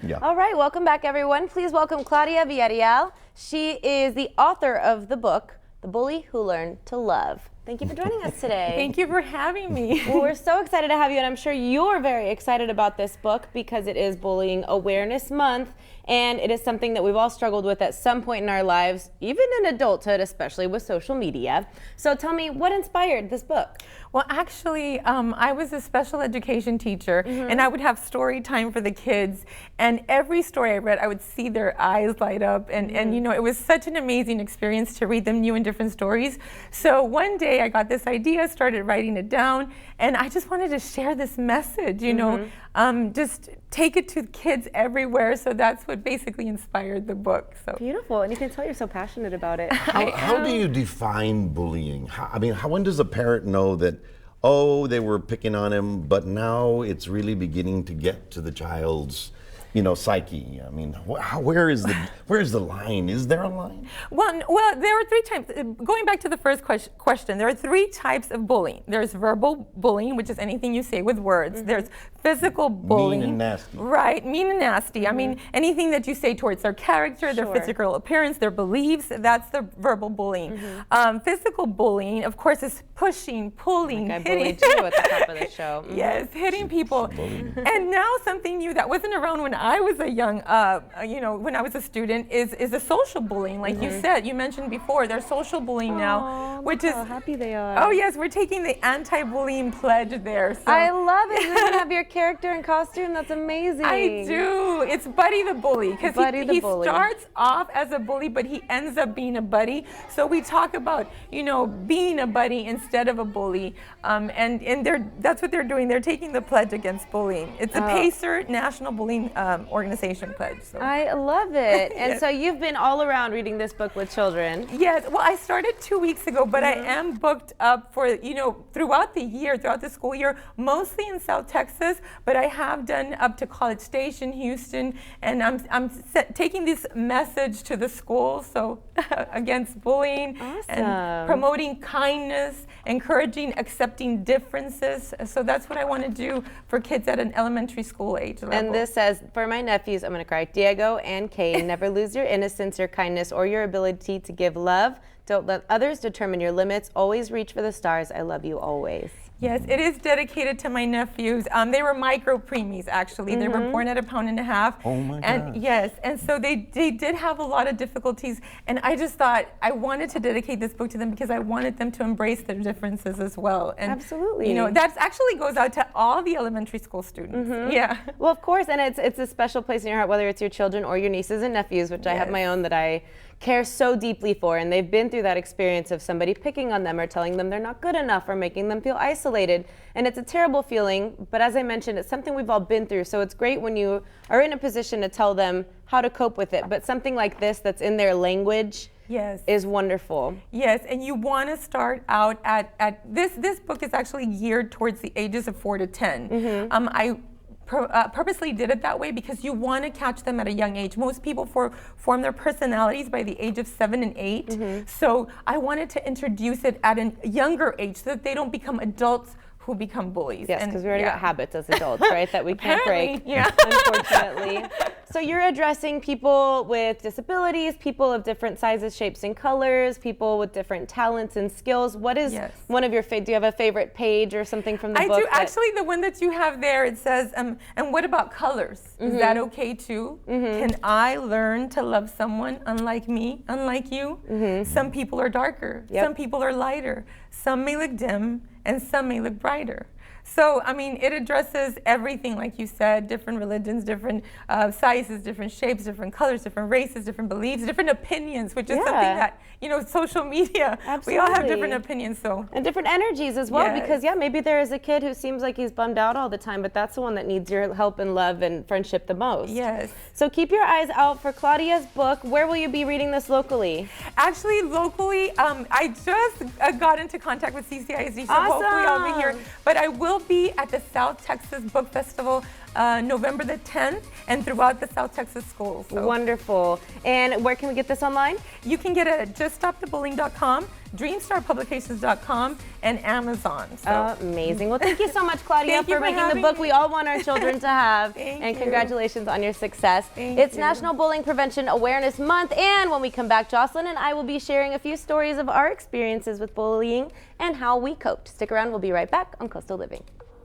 Yeah. All right, welcome back, everyone. Please welcome Claudia Villarreal. She is the author of the book, The Bully Who Learned to Love. Thank you for joining us today. Thank you for having me. Well, we're so excited to have you, and I'm sure you're very excited about this book because it is Bullying Awareness Month, and it is something that we've all struggled with at some point in our lives, even in adulthood, especially with social media. So tell me, what inspired this book? Well, actually, I was a special education teacher, and I would have story time for the kids. And every story I read, I would see their eyes light up. And you know, it was such an amazing experience to read them new and different stories. So one day I got this idea, started writing it down, and I just wanted to share this message, you know, just take it to kids everywhere. So that's what basically inspired the book. So Beautiful, and you can tell you're so passionate about it. How do you define bullying? When does a parent know that, oh, they were picking on him, but now it's really beginning to get to the child's, psyche? I mean, where's the line? Is there a line? Well, there are three types. Going back to the first question, there are three types of bullying. There's verbal bullying, which is anything you say with words. There's physical bullying. Mean and nasty. Right, mean and nasty. I mean, anything that you say towards their character, their physical appearance, their beliefs, that's the verbal bullying. Physical bullying, of course, is pushing, pulling, Like I hitting. bullied you at the top of the show. Yes, hitting people. And now something new that wasn't around when I was a young, when I was a student is a social bullying. Like you said, you mentioned before, there's social bullying now, which is how happy they are. Oh yes, we're taking the anti-bullying pledge there. So. I love it. You even have your character in costume. That's amazing. I do. It's Buddy the Bully, because he starts off as a bully, but he ends up being a buddy. So we talk about, being a buddy instead of a bully, and that's what they're doing. They're taking the pledge against bullying. It's a PACER, National Bullying Organization pledge. So. I love it. And so you've been all around reading this book with children. Yes. Well, I started 2 weeks ago, but I am booked up for, throughout the year, throughout the school year, mostly in South Texas, but I have done up to College Station, Houston, and I'm taking this message to the schools, so against bullying and promoting kindness, encouraging accepting differences. So that's what I want to do for kids at an elementary school age level. And this says, for my nephews, I'm going to cry, Diego and Kay, never lose your innocence, your kindness, or your ability to give love. Don't let others determine your limits. Always reach for the stars. I love you always. Yes, it is dedicated to my nephews. They were micro preemies, actually. They were born at 1.5 pounds. Oh my and gosh. Yes, and so they did have a lot of difficulties. And I just thought I wanted to dedicate this book to them because I wanted them to embrace their differences as well. And, absolutely. That actually goes out to all the elementary school students. Yeah. Well, of course, and it's a special place in your heart, whether it's your children or your nieces and nephews, which I have my own that I care so deeply for, and they've been through that experience of somebody picking on them or telling them they're not good enough or making them feel isolated. And it's a terrible feeling, but as I mentioned, it's something we've all been through. So it's great when you are in a position to tell them how to cope with it. But something like this that's in their language is wonderful. Yes, and you want to start out at this book is actually geared towards the ages of 4 to 10. I purposely did it that way because you want to catch them at a young age. Most people form their personalities by the age of 7 and 8. So I wanted to introduce it at a younger age so that they don't become adults who become bullies. Yes, because we already got habits as adults, right, that we can't break, unfortunately. So you're addressing people with disabilities, people of different sizes, shapes, and colors, people with different talents and skills. What is one of your do you have a favorite page or something from the book? I do. Actually, the one that you have there, it says, and what about colors? Is that okay too? Can I learn to love someone unlike me, unlike you? Some people are darker, some people are lighter, some may look dim, and some may look brighter. So, I mean, it addresses everything, like you said, different religions, different sizes, different shapes, different colors, different races, different beliefs, different opinions, which is something that, social media, we all have different opinions. So and different energies as well, because, maybe there is a kid who seems like he's bummed out all the time, but that's the one that needs your help and love and friendship the most. Yes. So keep your eyes out for Claudia's book. Where will you be reading this locally? Actually, locally, I just got into contact with CCISD, so hopefully I'll be here. But I will be at the South Texas Book Festival November the 10th, and throughout the South Texas schools. So Wonderful. And where can we get this online? you can get it at juststopthebullying.com, dreamstarpublications.com, and Amazon. So. Amazing. Well, thank you so much, Claudia, Thank you for for making the having book me. we all want our children to have. Thank and you. congratulations on your success. Thank It's you. National Bullying Prevention Awareness Month, and when we come back, Jocelyn and I will be sharing a few stories of our experiences with bullying and how we coped. Stick around. We'll be right back on Coastal Living.